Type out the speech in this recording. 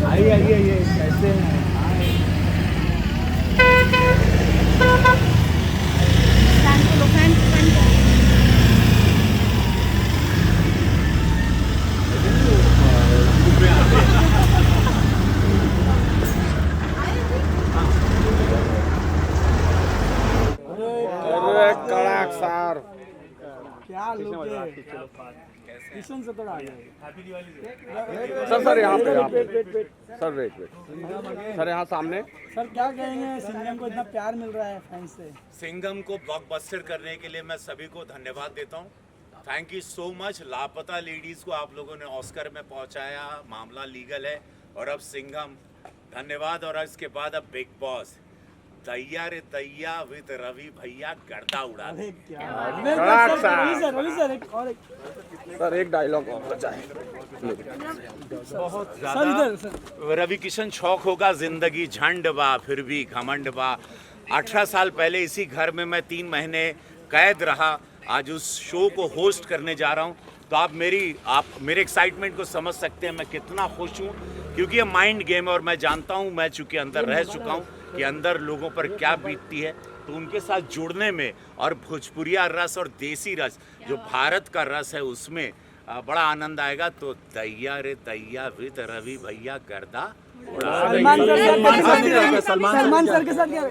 आइए कैसे हैं? कड़ाक सार क्या लोग किशन से थोड़ा आगे। सर यहाँ पे सर वेट सर यहाँ सामने। सर क्या कहेंगे, सिंघम को इतना प्यार मिल रहा है फैंस से। सिंघम को ब्लॉकबस्टर करने के लिए मैं सभी को धन्यवाद देता हूँ। Thank you so much. लापता लेडीज को आप लोगों ने ऑस्कर में पहुंचाया, मामला लीगल है। और अब सिंघम, धन्यवाद। और इसके बाद अब बिग बॉस, दैया रे दैया विद रवि भैया गर्दा उड़ा दे। सर एक डायलॉग और बचाए। बहुत ज्यादा रवि किशन शौक होगा। जिंदगी झंड बा फिर भी घमंड बा। 18 साल पहले इसी घर में मैं 3 महीने कैद रहा। आज उस शो को होस्ट करने जा रहा हूँ, तो आप मेरे एक्साइटमेंट को समझ सकते हैं मैं कितना खुश हूँ, क्योंकि ये माइंड गेम है। और मैं जानता हूँ, मैं चूंकि अंदर रह चुका हूँ कि अंदर लोगों पर क्या बीतती है, तो उनके साथ जुड़ने में और भोजपुरिया रस और देसी रस जो भारत का रस है उसमें बड़ा आनंद आएगा। तो दैया रे दैया विद रवि भैया गर्दा सलमान सर के साथ क्या